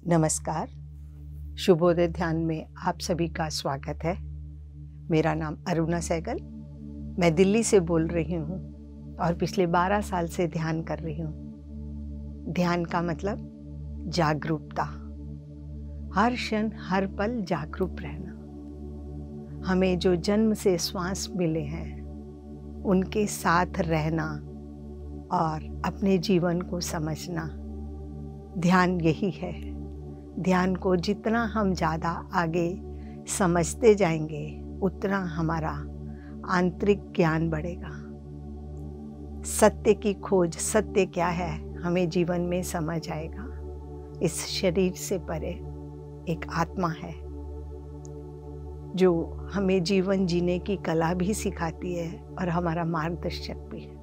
नमस्कार। शुभोदय ध्यान में आप सभी का स्वागत है। मेरा नाम अरुणा सहगल, मैं दिल्ली से बोल रही हूँ और पिछले 12 साल से ध्यान कर रही हूँ। ध्यान का मतलब जागरूकता, हर क्षण हर पल जागरूक रहना। हमें जो जन्म से श्वास मिले हैं उनके साथ रहना और अपने जीवन को समझना, ध्यान यही है। ध्यान को जितना हम ज़्यादा आगे समझते जाएंगे उतना हमारा आंतरिक ज्ञान बढ़ेगा। सत्य की खोज, सत्य क्या है, हमें जीवन में समझ आएगा। इस शरीर से परे एक आत्मा है जो हमें जीवन जीने की कला भी सिखाती है और हमारा मार्गदर्शक भी है।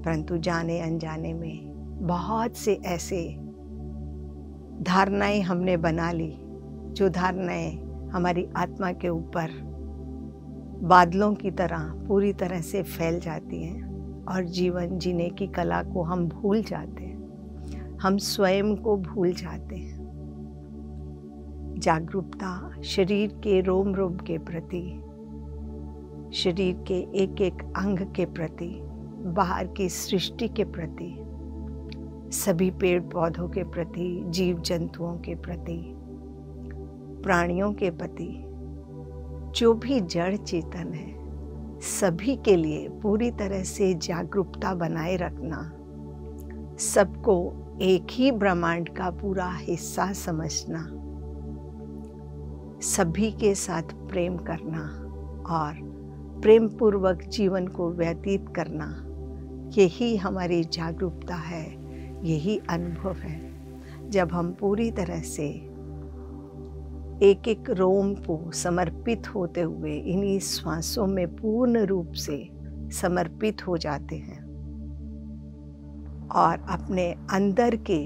परंतु जाने अनजाने में बहुत से ऐसे धारणाएं हमने बना ली, जो धारणाएं हमारी आत्मा के ऊपर बादलों की तरह पूरी तरह से फैल जाती हैं और जीवन जीने की कला को हम भूल जाते हैं, हम स्वयं को भूल जाते हैं। जागरूकता शरीर के रोम रोम के प्रति, शरीर के एक एक अंग के प्रति, बाहर की सृष्टि के प्रति, सभी पेड़ पौधों के प्रति, जीव जंतुओं के प्रति, प्राणियों के प्रति, जो भी जड़ चेतन है, सभी के लिए पूरी तरह से जागरूकता बनाए रखना, सबको एक ही ब्रह्मांड का पूरा हिस्सा समझना, सभी के साथ प्रेम करना और प्रेम पूर्वक जीवन को व्यतीत करना, यही हमारी जागरूकता है, यही अनुभव है। जब हम पूरी तरह से एक एक रोम को समर्पित होते हुए इन्हीं श्वासों में पूर्ण रूप से समर्पित हो जाते हैं और अपने अंदर के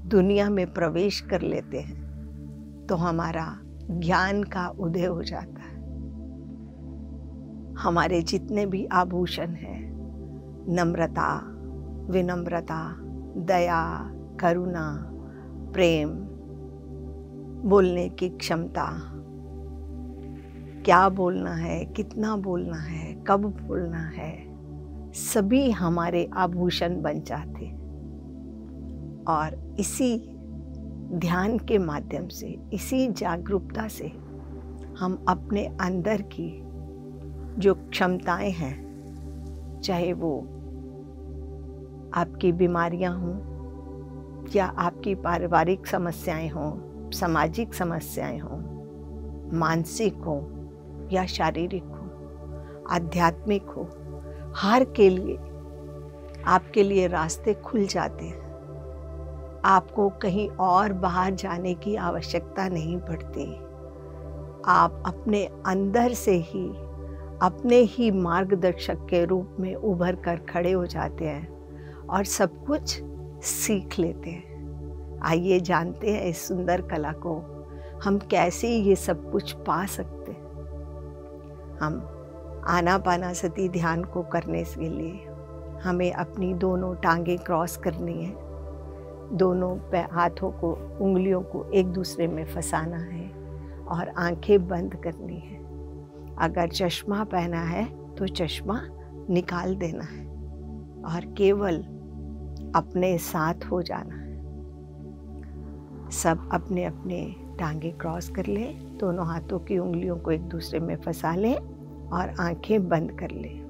दुनिया में प्रवेश कर लेते हैं, तो हमारा ज्ञान का उदय हो जाता है। हमारे जितने भी आभूषण हैं, नम्रता, विनम्रता, दया, करुणा, प्रेम, बोलने की क्षमता, क्या बोलना है, कितना बोलना है, कब बोलना है, सभी हमारे आभूषण बन जाते हैं। और इसी ध्यान के माध्यम से, इसी जागरूकता से हम अपने अंदर की जो क्षमताएं हैं, चाहे वो आपकी बीमारियां हों या आपकी पारिवारिक समस्याएं हों, सामाजिक समस्याएं हों, मानसिक हो या शारीरिक हो, आध्यात्मिक हो, हर के लिए आपके लिए रास्ते खुल जाते हैं। आपको कहीं और बाहर जाने की आवश्यकता नहीं पड़ती। आप अपने अंदर से ही अपने ही मार्गदर्शक के रूप में उभर कर खड़े हो जाते हैं और सब कुछ सीख लेते हैं। आइए जानते हैं इस सुंदर कला को, हम कैसे ये सब कुछ पा सकते हैं। हम आनापानसति ध्यान को करने के लिए हमें अपनी दोनों टांगें क्रॉस करनी है, दोनों हाथों को, उंगलियों को एक दूसरे में फंसाना है और आंखें बंद करनी है। अगर चश्मा पहना है तो चश्मा निकाल देना है और केवल अपने साथ हो जाना है। सब अपने अपने टांगे क्रॉस कर लें, दोनों हाथों की उंगलियों को एक दूसरे में फंसा लें और आंखें बंद कर लें।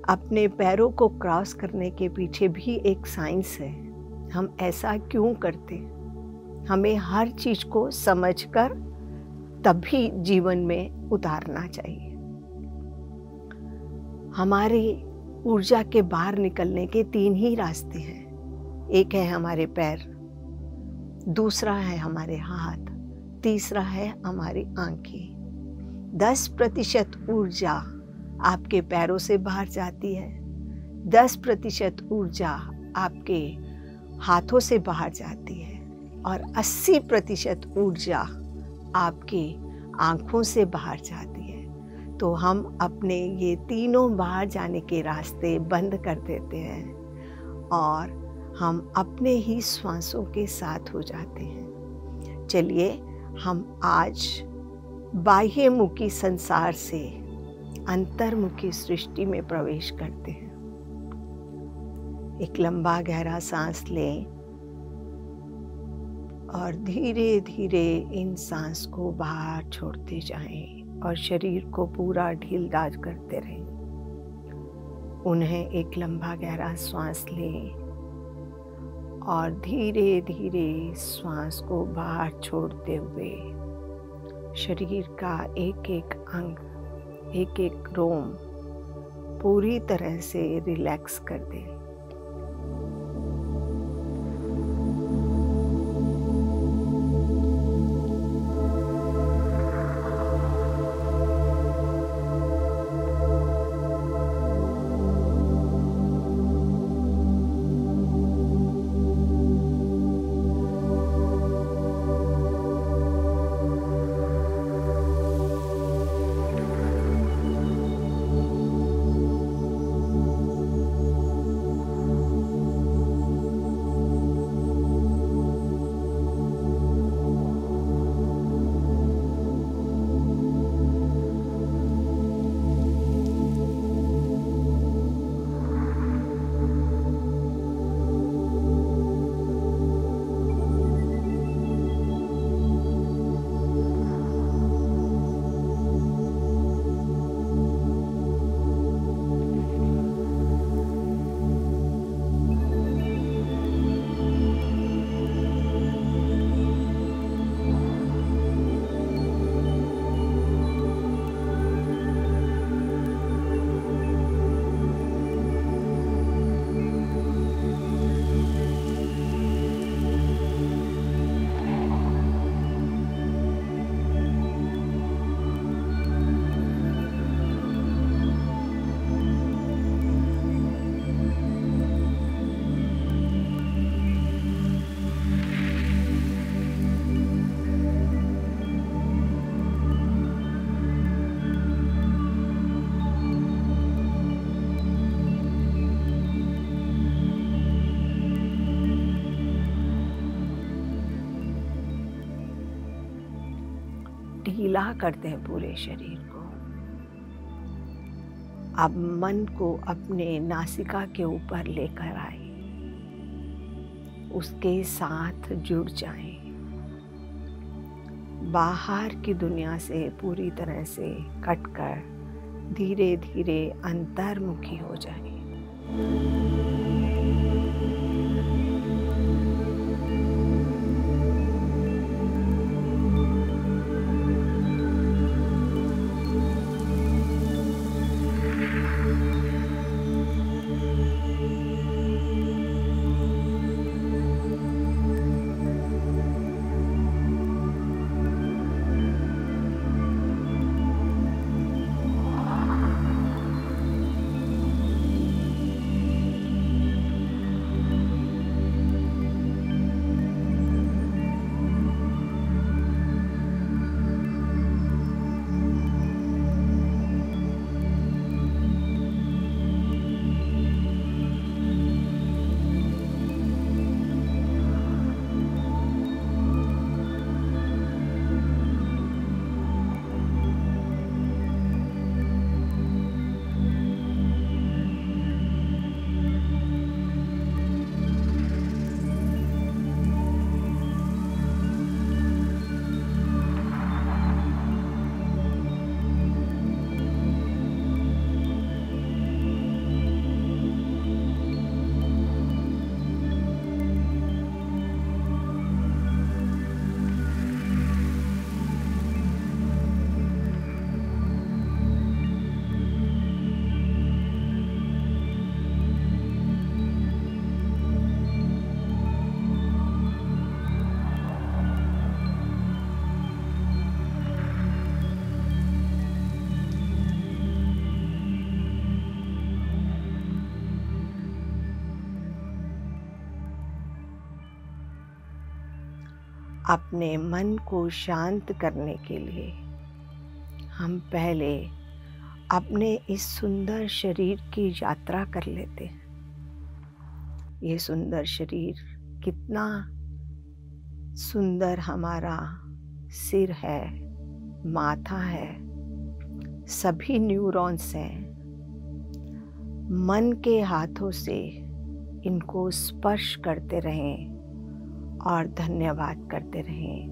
अपने पैरों को क्रॉस करने के पीछे भी एक साइंस है। हम ऐसा क्यों करते? हमें हर चीज को समझकर तभी जीवन में उतारना चाहिए। हमारी ऊर्जा के बाहर निकलने के 3 ही रास्ते हैं। एक है हमारे पैर, दूसरा है हमारे हाथ, तीसरा है हमारी आंखें। 10% ऊर्जा आपके पैरों से बाहर जाती है, 10% ऊर्जा आपके हाथों से बाहर जाती है और 80% ऊर्जा आपके आँखों से बाहर जाती है। तो हम अपने ये तीनों बाहर जाने के रास्ते बंद कर देते हैं और हम अपने ही श्वासों के साथ हो जाते हैं। चलिए हम आज बाह्यमुखी संसार से अंतर्मुखी सृष्टि में प्रवेश करते हैं। एक लंबा गहरा सांस लें और धीरे धीरे इन सांस को बाहर छोड़ते जाएं और शरीर को पूरा ढीलढाल करते रहें। उन्हें एक लंबा गहरा श्वास लें और धीरे धीरे श्वास को बाहर छोड़ते हुए शरीर का एक एक अंग, एक एक रोम पूरी तरह से रिलैक्स कर दें। ढीला करते हैं पूरे शरीर को। अब मन को अपने नासिका के ऊपर लेकर आए, उसके साथ जुड़ जाएं। बाहर की दुनिया से पूरी तरह से कटकर धीरे धीरे अंतर्मुखी हो जाएं। अपने मन को शांत करने के लिए हम पहले अपने इस सुंदर शरीर की यात्रा कर लेते हैं। ये सुंदर शरीर, कितना सुंदर हमारा सिर है, माथा है, सभी न्यूरॉन्स हैं। मन के हाथों से इनको स्पर्श करते रहें और धन्यवाद करते रहें।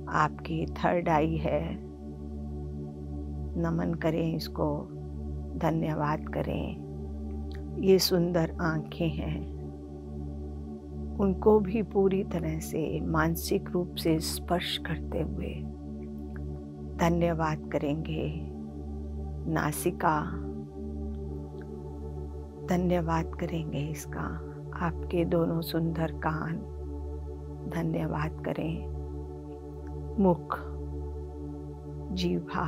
आपकी थर्ड आई है, नमन करें इसको, धन्यवाद करें। ये सुंदर आँखें हैं, उनको भी पूरी तरह से मानसिक रूप से स्पर्श करते हुए धन्यवाद करेंगे। नासिका, धन्यवाद करेंगे इसका। आपके दोनों सुंदर कान, धन्यवाद करें। मुख, जीभा,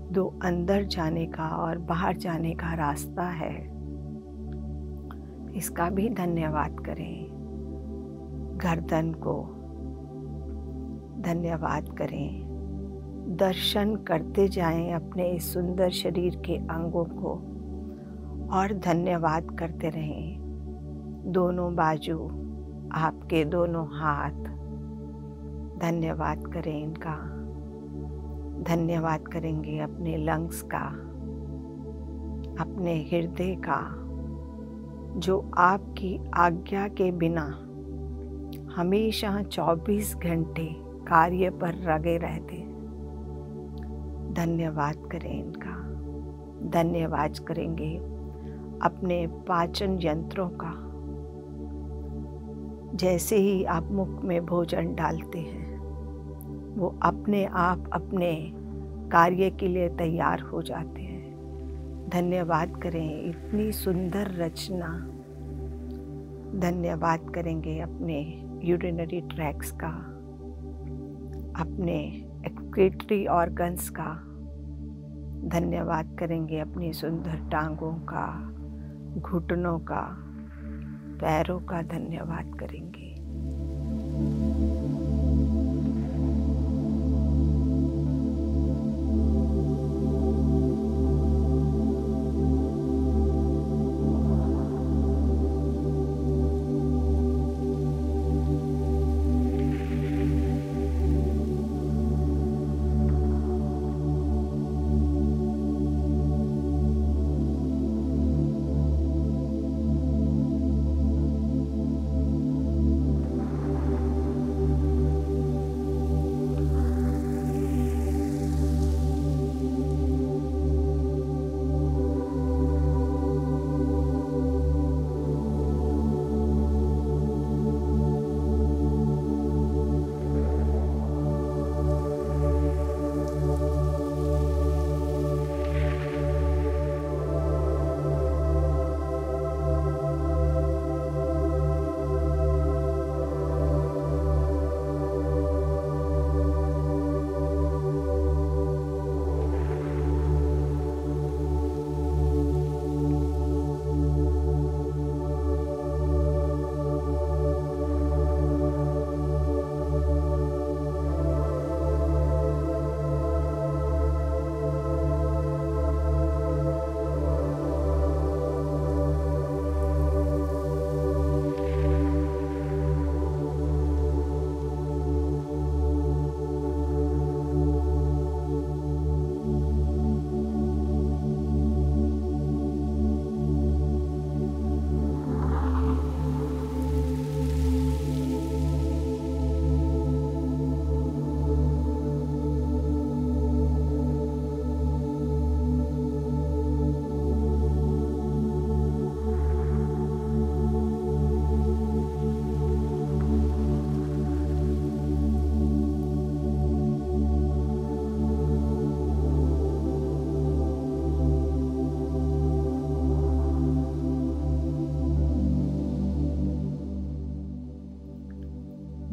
दो अंदर जाने का और बाहर जाने का रास्ता है, इसका भी धन्यवाद करें। गर्दन को धन्यवाद करें। दर्शन करते जाएं अपने इस सुंदर शरीर के अंगों को और धन्यवाद करते रहें। दोनों बाजू, आपके दोनों हाथ, धन्यवाद करें इनका। धन्यवाद करेंगे अपने लंग्स का, अपने हृदय का, जो आपकी आज्ञा के बिना हमेशा 24 घंटे कार्य पर लगे रहते। धन्यवाद करें इनका। धन्यवाद करेंगे अपने पाचन यंत्रों का। जैसे ही आप मुख में भोजन डालते हैं, वो अपने आप अपने कार्य के लिए तैयार हो जाते हैं। धन्यवाद करें इतनी सुंदर रचना। धन्यवाद करेंगे अपने यूरिनरी ट्रैक्ट्स का, अपने एक्सक्रीटरी ऑर्गन्स का। धन्यवाद करेंगे अपनी सुंदर टांगों का, घुटनों का, पैरों का। धन्यवाद करेंगे।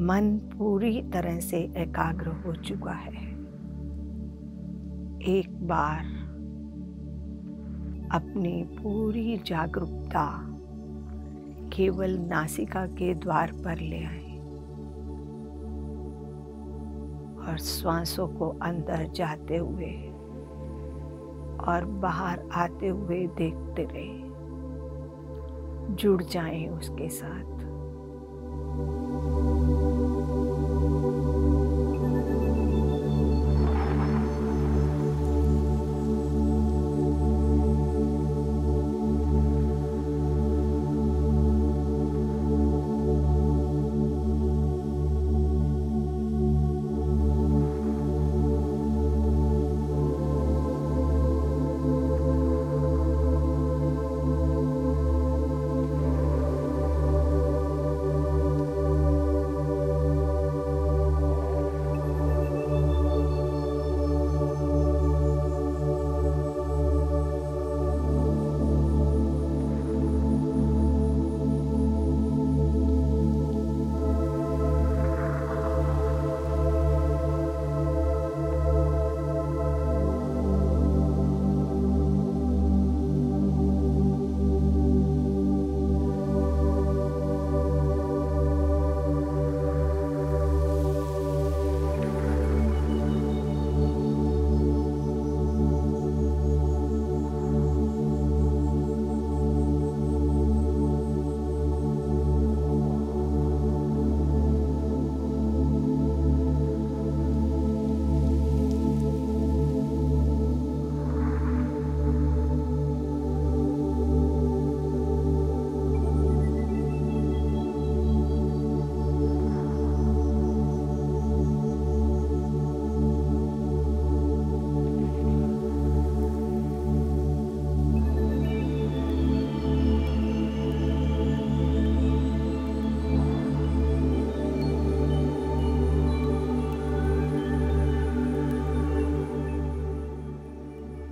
मन पूरी तरह से एकाग्र हो चुका है। एक बार अपनी पूरी जागरूकता केवल नासिका के द्वार पर ले आए और श्वासों को अंदर जाते हुए और बाहर आते हुए देखते रहे। जुड़ जाएं उसके साथ।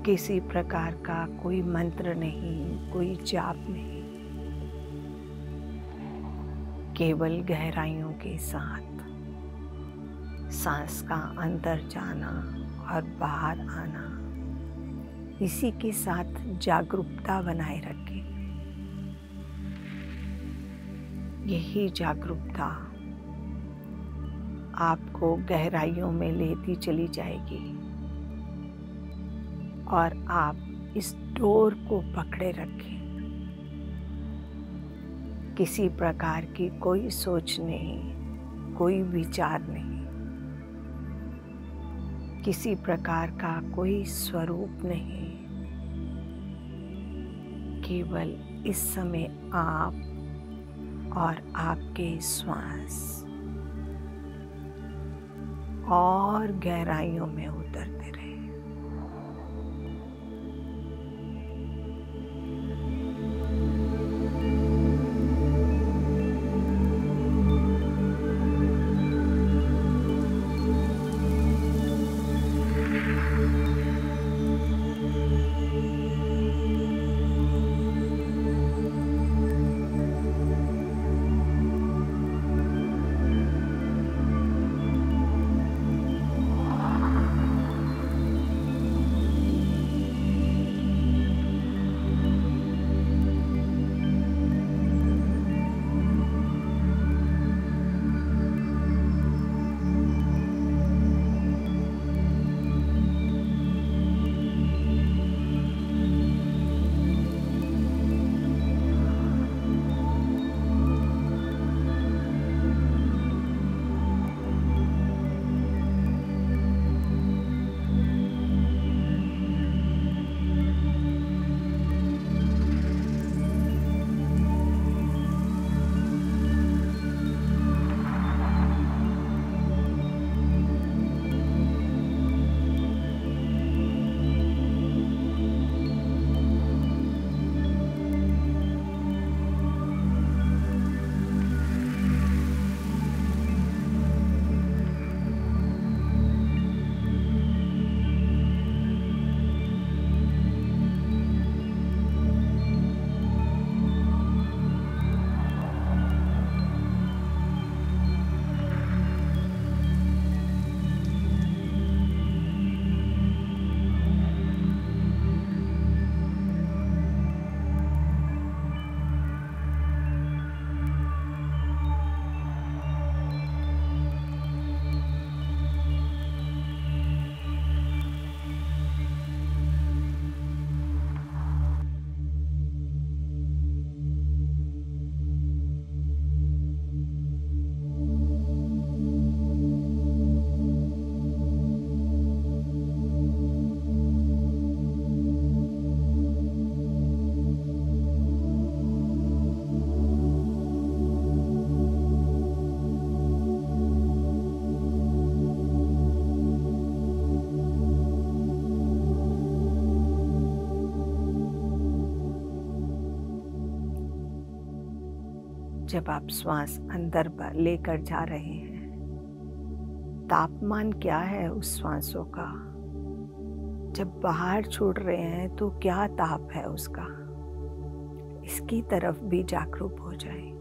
किसी प्रकार का कोई मंत्र नहीं, कोई जाप नहीं, केवल गहराइयों के साथ सांस का अंदर जाना और बाहर आना, इसी के साथ जागरूकता बनाए रखें। यही जागरूकता आपको गहराइयों में लेती चली जाएगी और आप इस डोर को पकड़े रखें। किसी प्रकार की कोई सोच नहीं, कोई विचार नहीं, किसी प्रकार का कोई स्वरूप नहीं, केवल इस समय आप और आपके श्वास और गहराइयों में उतरते रहे। जब आप श्वास अंदर लेकर जा रहे हैं, तापमान क्या है उस श्वासों का? जब बाहर छोड़ रहे हैं तो क्या ताप है उसका? इसकी तरफ भी जागरूक हो जाएं।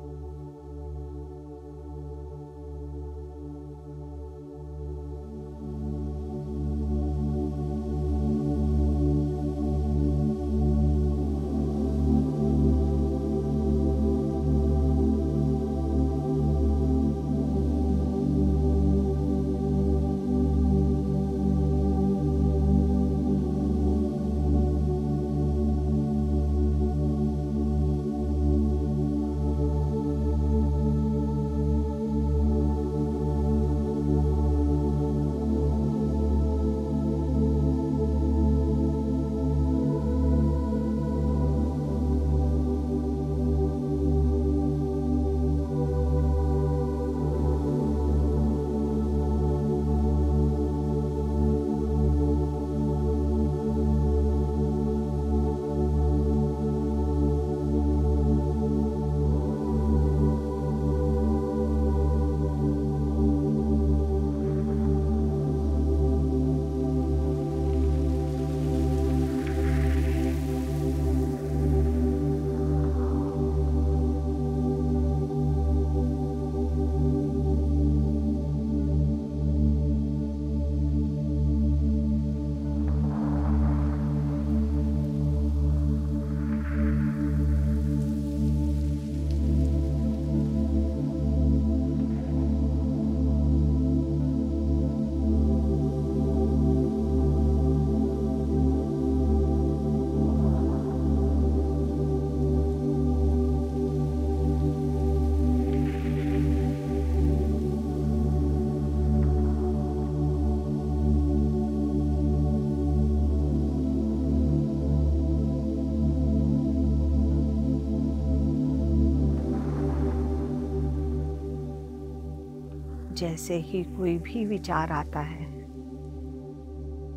जैसे ही कोई भी विचार आता है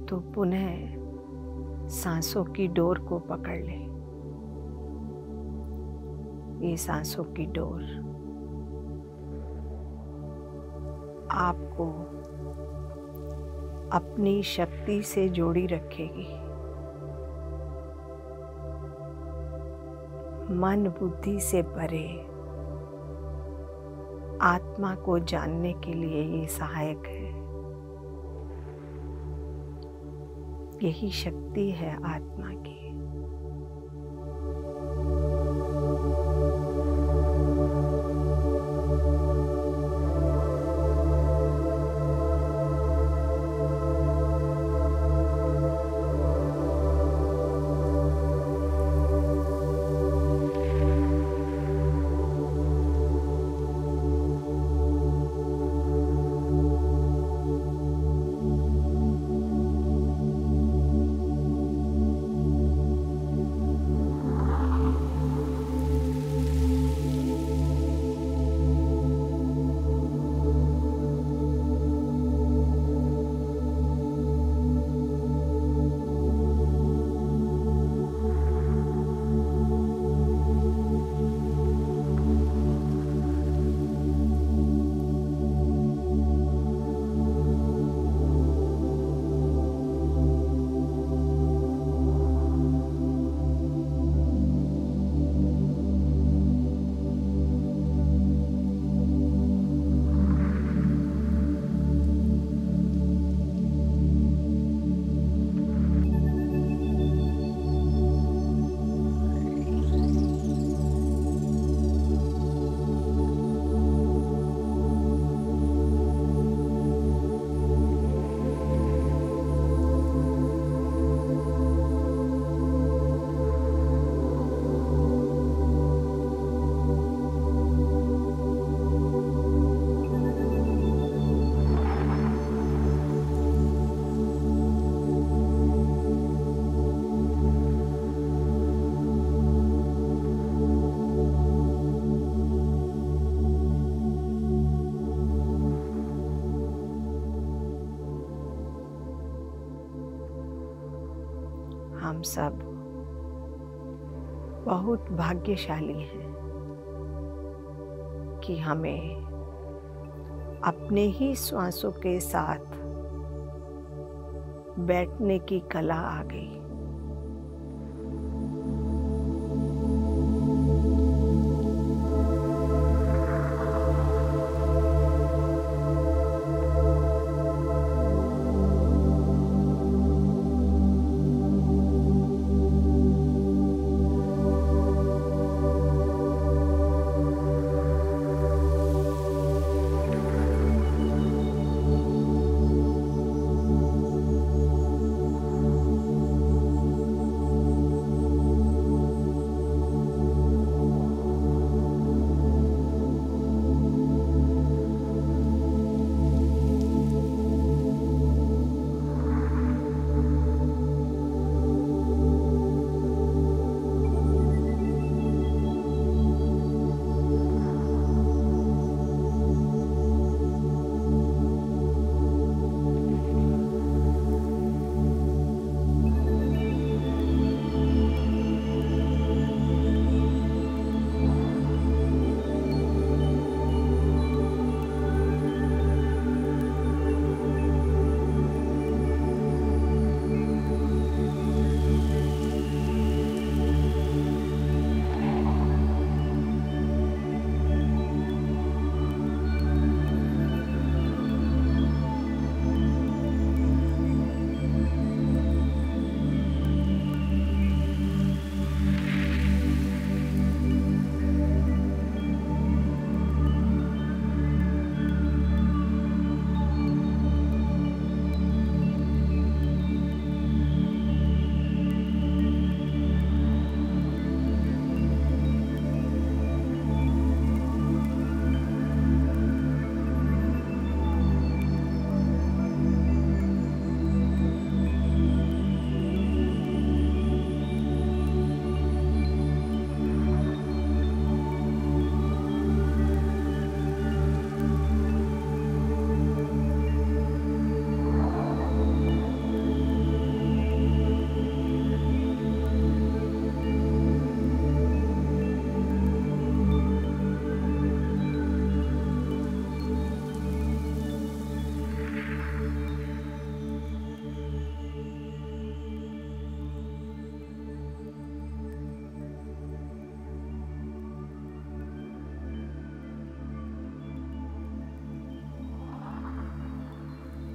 तो पुनः सांसों की डोर को पकड़ ले। ये सांसों की डोर आपको अपनी शक्ति से जोड़ी रखेगी। मन बुद्धि से परे आत्मा को जानने के लिए ये सहायक है। यही शक्ति है आत्मा की। हम सब बहुत भाग्यशाली हैं कि हमें अपने ही श्वासों के साथ बैठने की कला आ गई।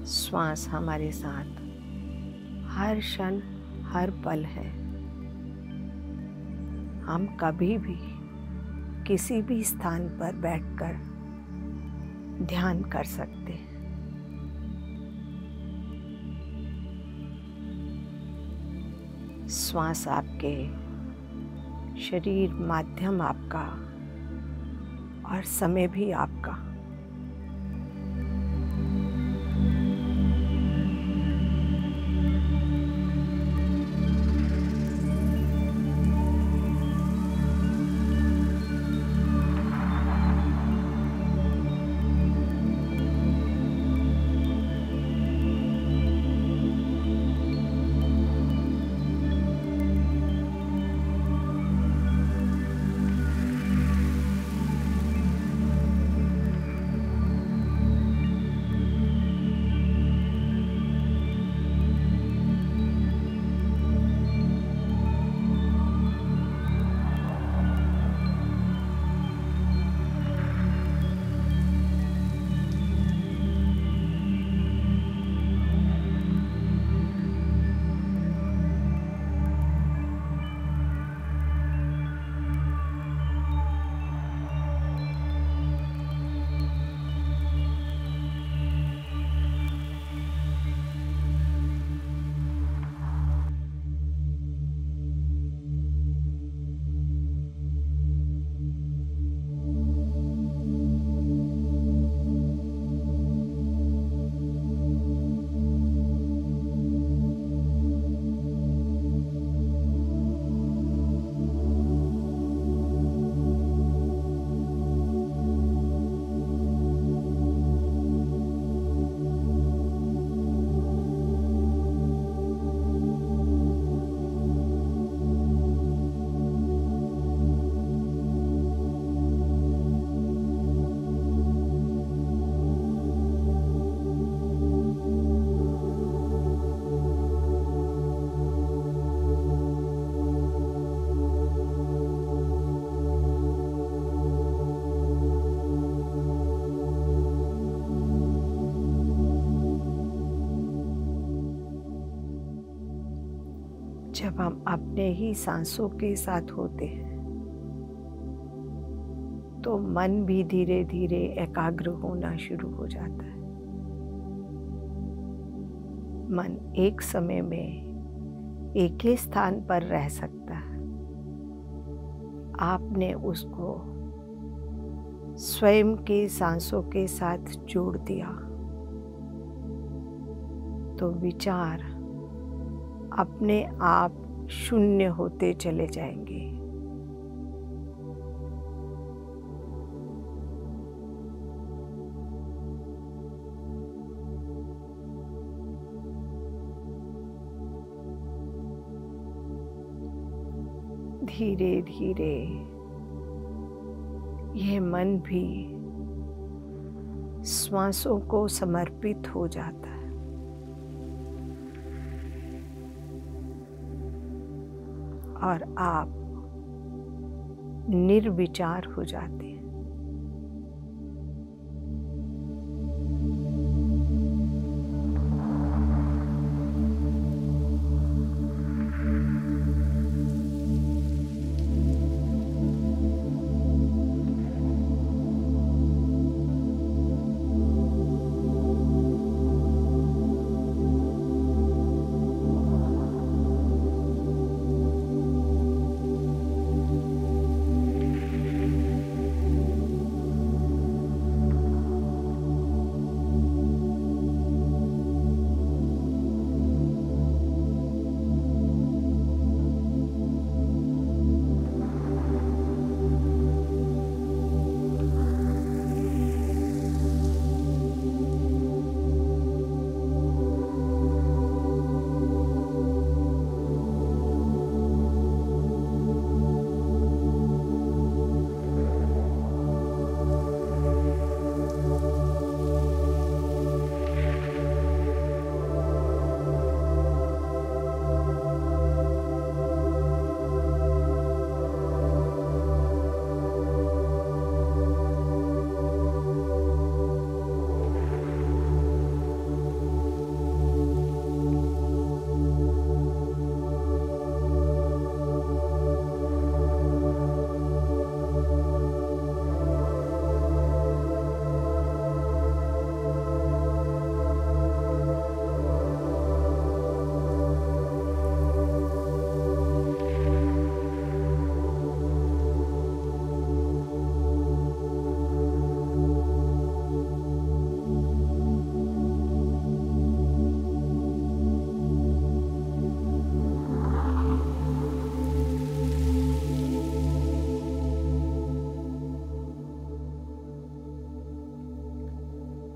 श्वास हमारे साथ हर क्षण हर पल है। हम कभी भी किसी भी स्थान पर बैठकर ध्यान कर सकते हैं। श्वास आपके शरीर माध्यम आपका और समय भी आपका। जब हम अपने ही सांसों के साथ होते हैं तो मन भी धीरे धीरे एकाग्र होना शुरू हो जाता है। मन एक समय में एक ही स्थान पर रह सकता है। आपने उसको स्वयं के सांसों के साथ जोड़ दिया तो विचार अपने आप शून्य होते चले जाएंगे। धीरे धीरे यह मन भी श्वासों को समर्पित हो जाता है और आप निर्विचार हो जाते हैं।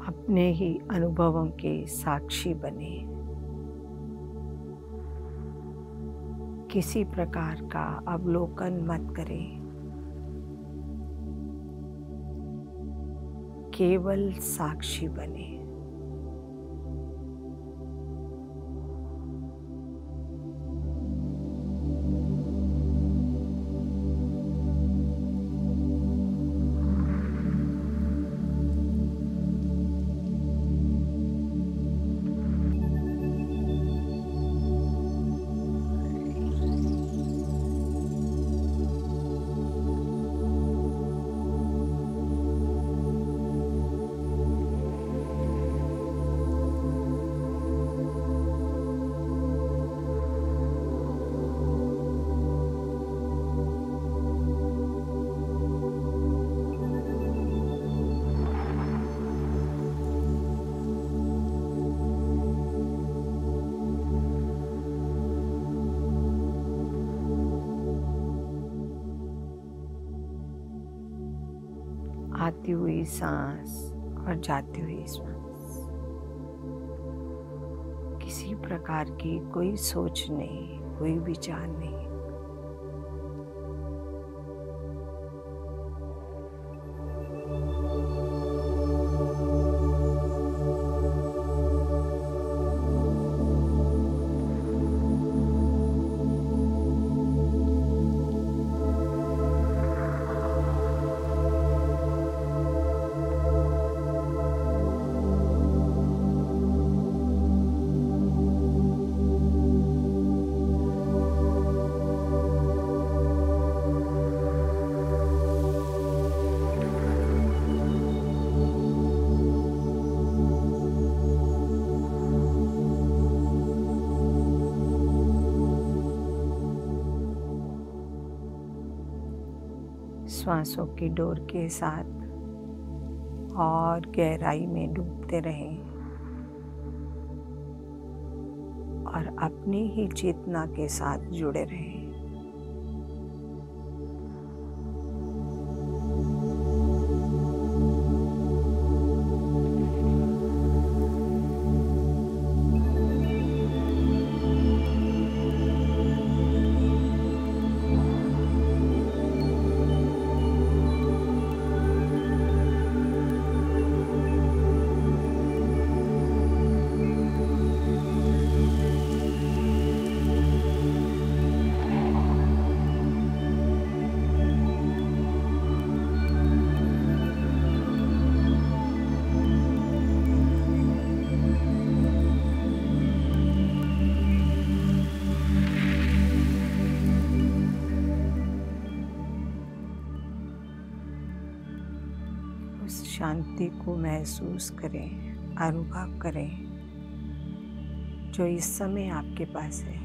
अपने ही अनुभवों के साक्षी बने। किसी प्रकार का अवलोकन मत करें, केवल साक्षी बने। आती हुई सांस और जाती हुई सांस, किसी प्रकार की कोई सोच नहीं, कोई विचार नहीं। सांसों की डोर के साथ और गहराई में डूबते रहें और अपनी ही चेतना के साथ जुड़े रहें। उस शांति को महसूस करें, अनुभव करें जो इस समय आपके पास है।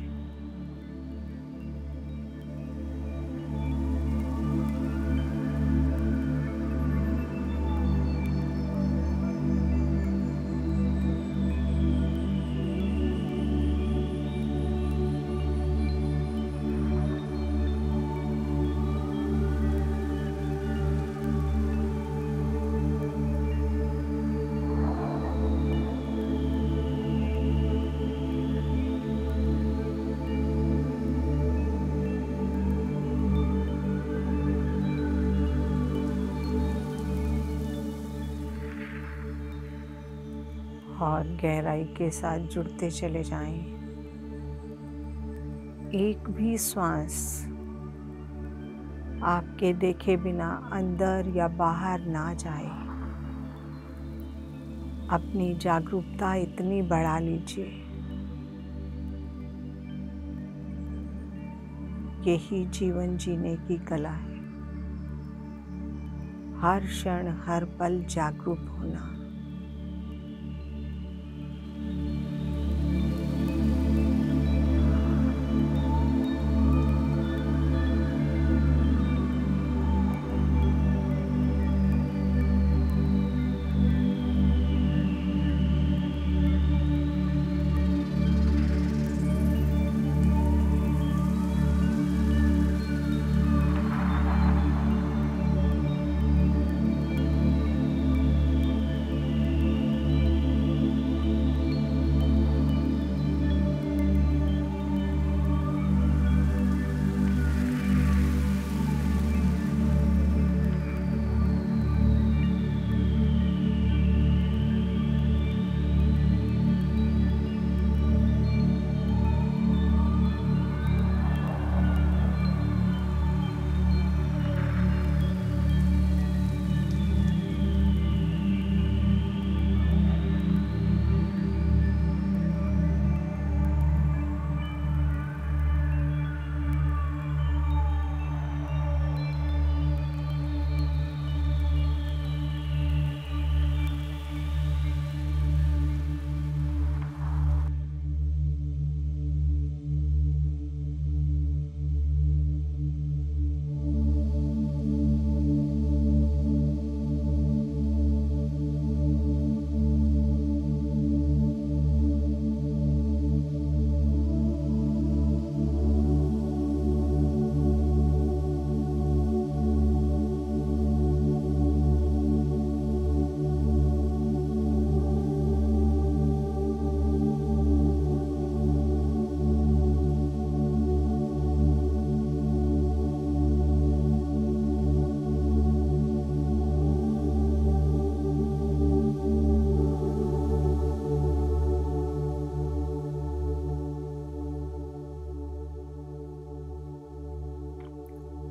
और गहराई के साथ जुड़ते चले जाएं। एक भी श्वास आपके देखे बिना अंदर या बाहर ना जाए। अपनी जागरूकता इतनी बढ़ा लीजिए। यही जीवन जीने की कला है। हर क्षण हर पल जागरूक होना।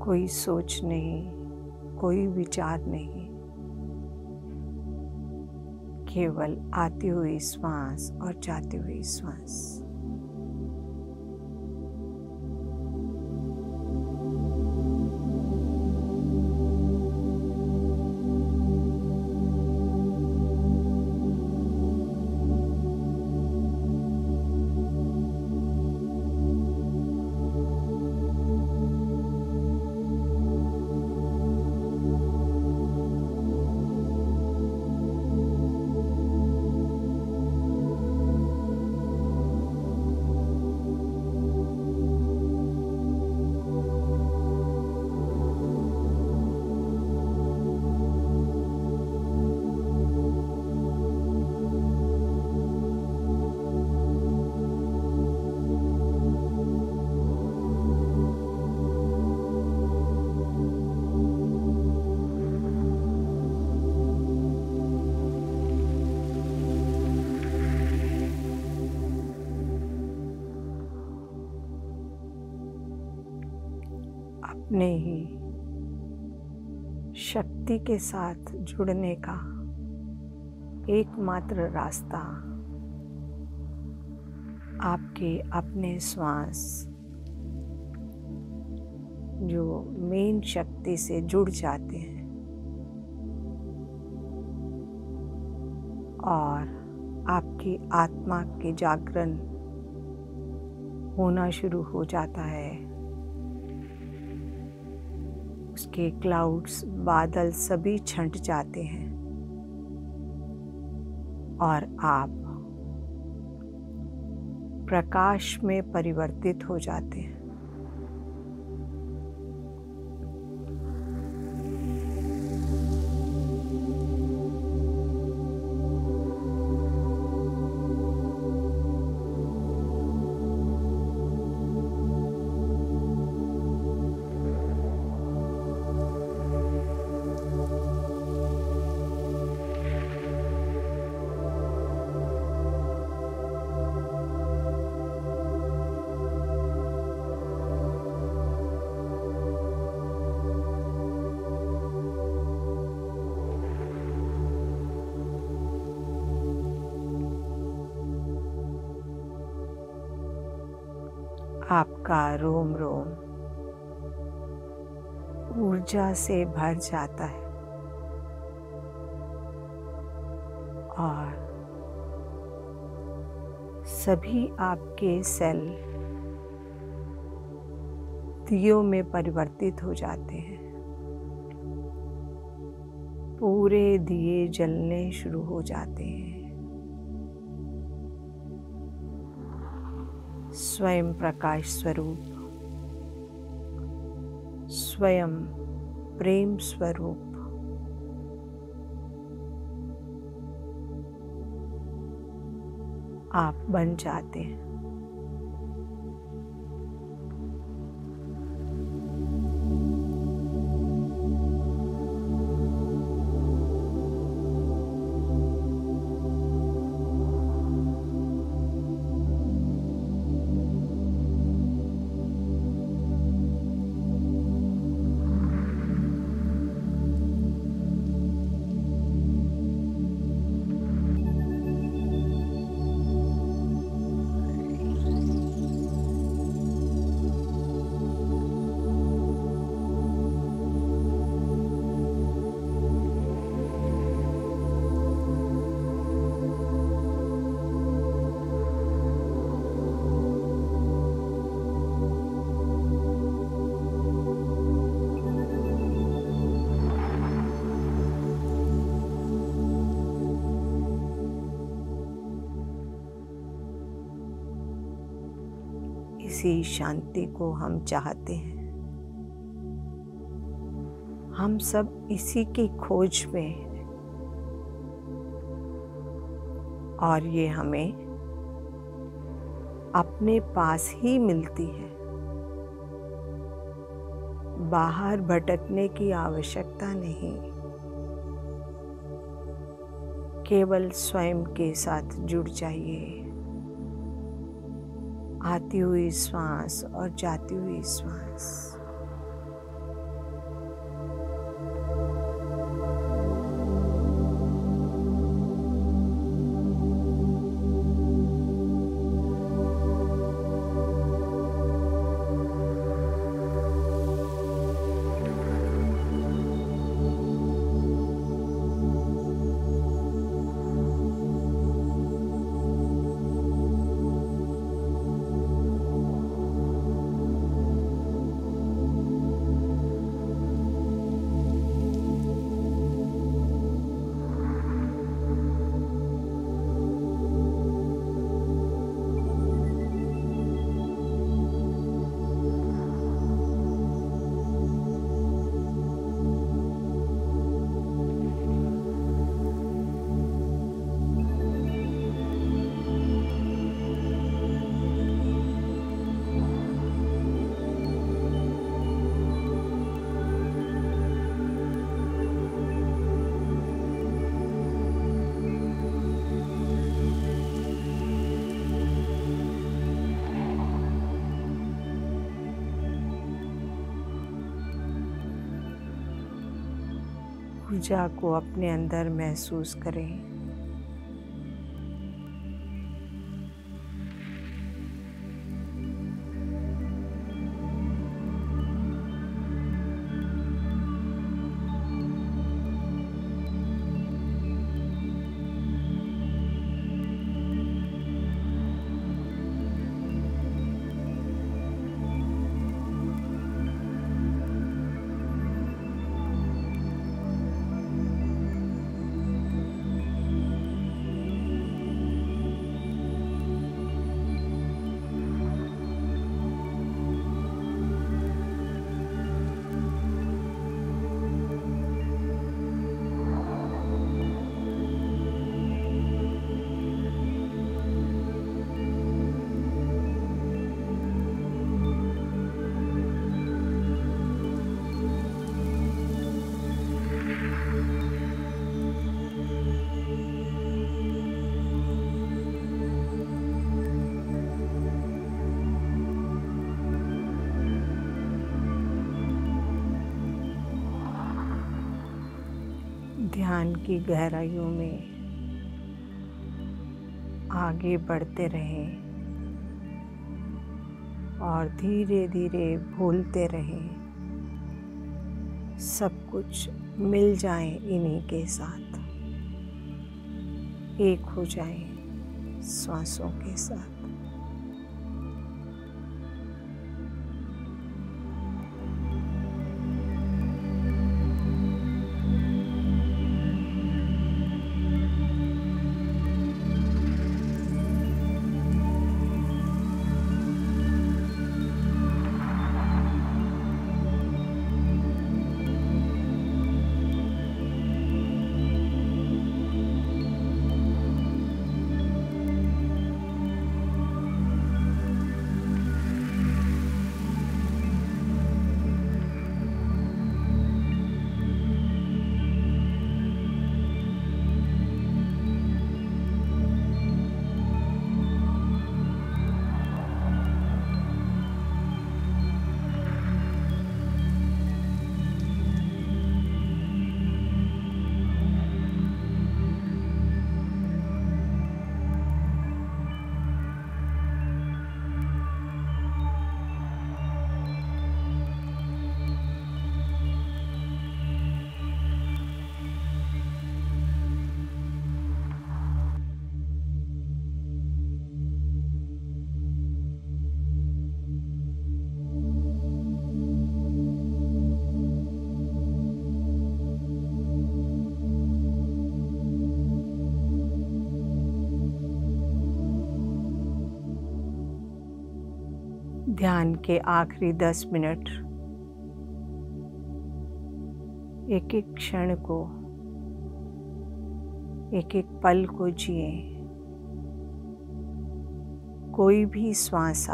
कोई सोच नहीं, कोई विचार नहीं, केवल आती हुई श्वास और जाती हुई श्वास। अपने ही शक्ति के साथ जुड़ने का एकमात्र रास्ता आपके अपने श्वास, जो मेन शक्ति से जुड़ जाते हैं और आपकी आत्मा के जागरण होना शुरू हो जाता है। उसके क्लाउड्स, बादल सभी छंट जाते हैं और आप प्रकाश में परिवर्तित हो जाते हैं। आपका रोम रोम ऊर्जा से भर जाता है और सभी आपके सेल दियों में परिवर्तित हो जाते हैं। पूरे दिए जलने शुरू हो जाते हैं। स्वयं प्रकाश स्वरूप, स्वयं प्रेम स्वरूप आप बन जाते हैं। इसी शांति को हम चाहते हैं। हम सब इसी की खोज में हैं और ये हमें अपने पास ही मिलती है। बाहर भटकने की आवश्यकता नहीं, केवल स्वयं के साथ जुड़ जाइए। आती हुई श्वास और जाती हुई श्वास, ऊर्जा को अपने अंदर महसूस करें। ध्यान की गहराइयों में आगे बढ़ते रहें और धीरे धीरे भूलते रहें। सब कुछ मिल जाए इन्हीं के साथ, एक हो जाए श्वासों के साथ। ध्यान के आखिरी 10 मिनट एक एक क्षण को, एक एक पल को जिए। कोई भी श्वास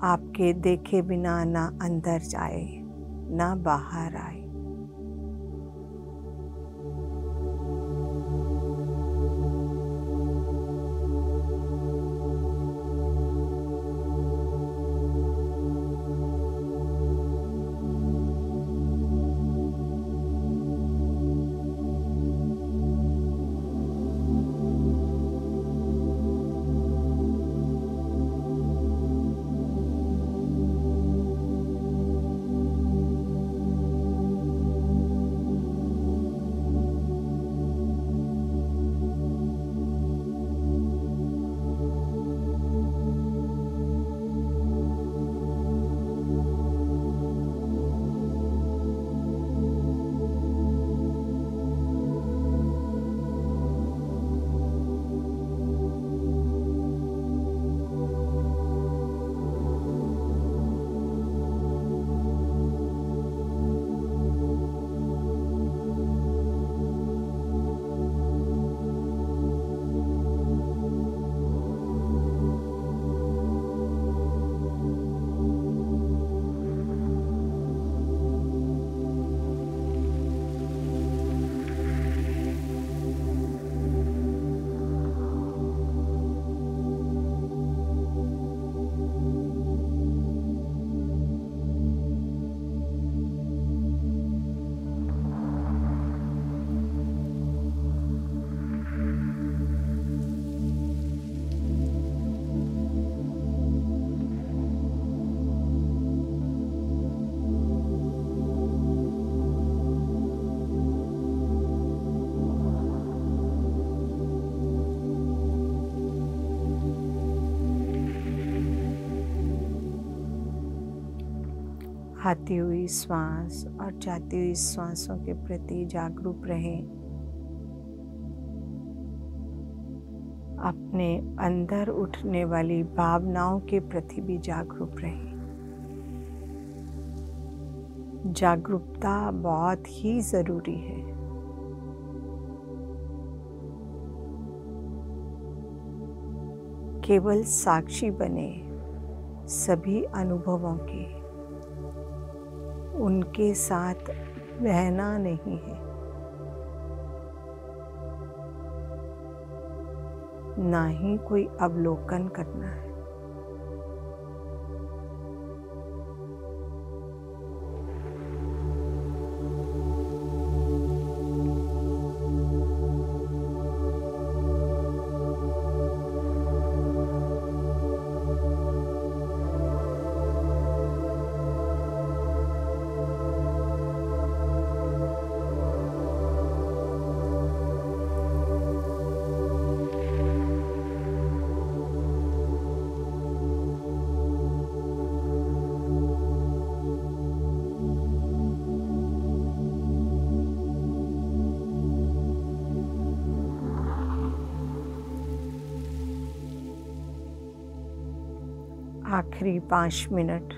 आपके देखे बिना ना अंदर जाए ना बाहर आए। आती हुई श्वास और जाती हुई श्वासों के प्रति जागरूक रहें। अपने अंदर उठने वाली भावनाओं के प्रति भी जागरूक रहें। जागरूकता बहुत ही जरूरी है। केवल साक्षी बने सभी अनुभवों के, उनके साथ बहना नहीं है, ना ही कोई अवलोकन करना है। आखिरी 5 मिनट।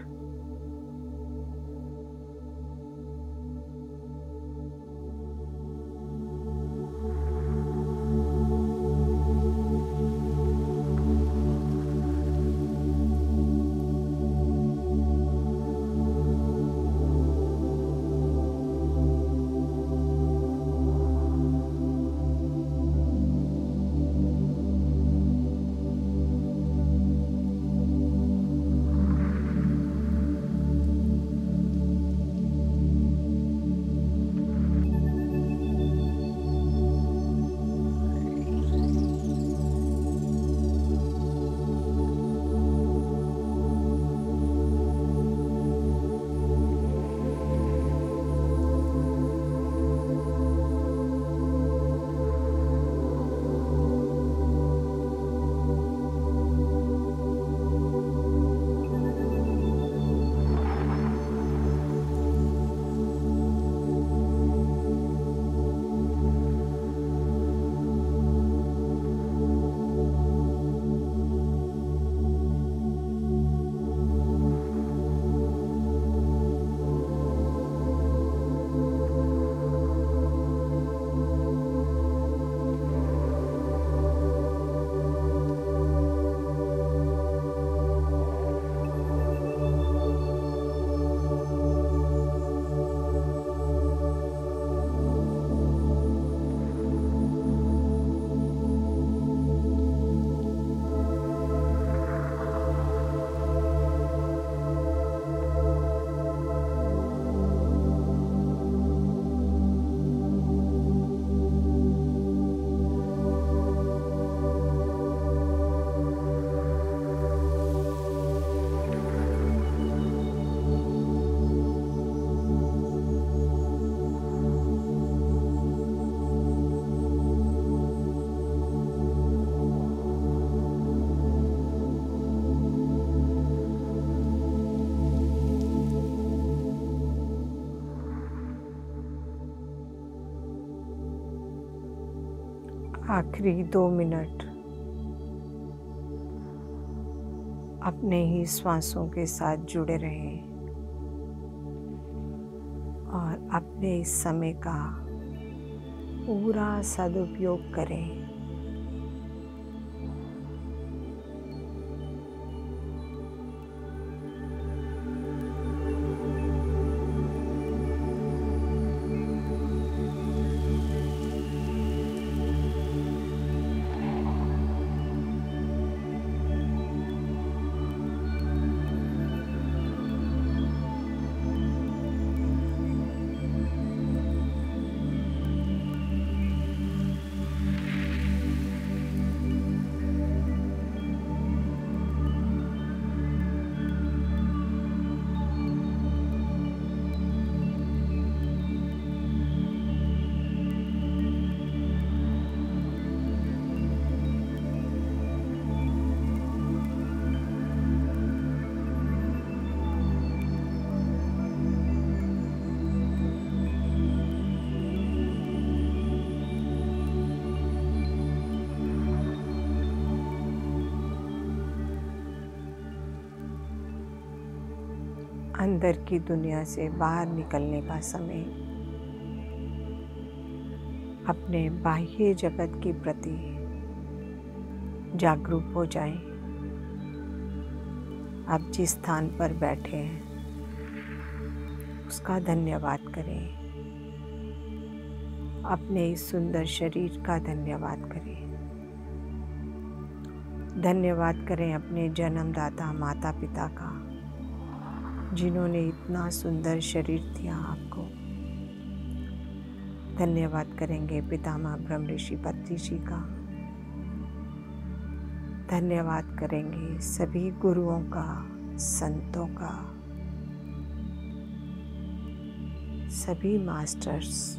आखिरी 2 मिनट अपने ही श्वासों के साथ जुड़े रहें और अपने इस समय का पूरा सदुपयोग करें। अंदर की दुनिया से बाहर निकलने का समय। अपने बाह्य जगत के प्रति जागरूक हो जाएं। आप जिस स्थान पर बैठे हैं उसका धन्यवाद करें। अपने इस सुंदर शरीर का धन्यवाद करें। धन्यवाद करें अपने जन्मदाता माता पिता का, जिन्होंने इतना सुंदर शरीर दिया आपको। धन्यवाद करेंगे पितामह ब्रह्म ऋषि पत्रि जी का। धन्यवाद करेंगे सभी गुरुओं का, संतों का, सभी मास्टर्स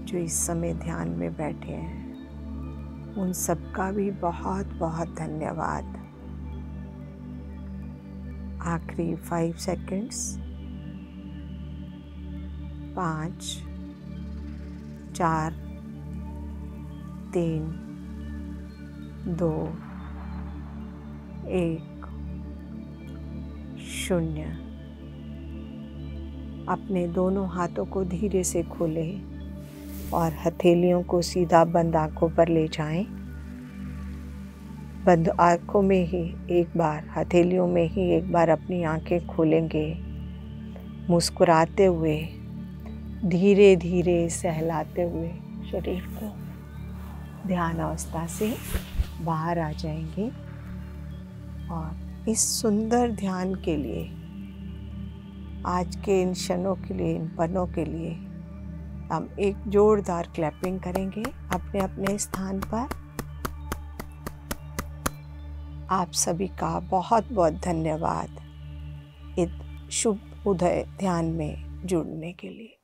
जो इस समय ध्यान में बैठे हैं, उन सबका भी बहुत बहुत धन्यवाद। आखिरी 5 सेकंड्स। 5, 4, 3, 2, 1, 0। अपने दोनों हाथों को धीरे से खोलें और हथेलियों को सीधा बंद आँखों पर ले जाएं। बंद आँखों में ही एक बार, हथेलियों में ही एक बार अपनी आँखें खोलेंगे। मुस्कुराते हुए, धीरे धीरे सहलाते हुए शरीर को ध्यान अवस्था से बाहर आ जाएंगे। और इस सुंदर ध्यान के लिए, आज के इन क्षणों के लिए, इन पलों के लिए हम एक जोरदार क्लैपिंग करेंगे अपने अपने स्थान पर। आप सभी का बहुत बहुत धन्यवाद इस शुभ उदय ध्यान में जुड़ने के लिए।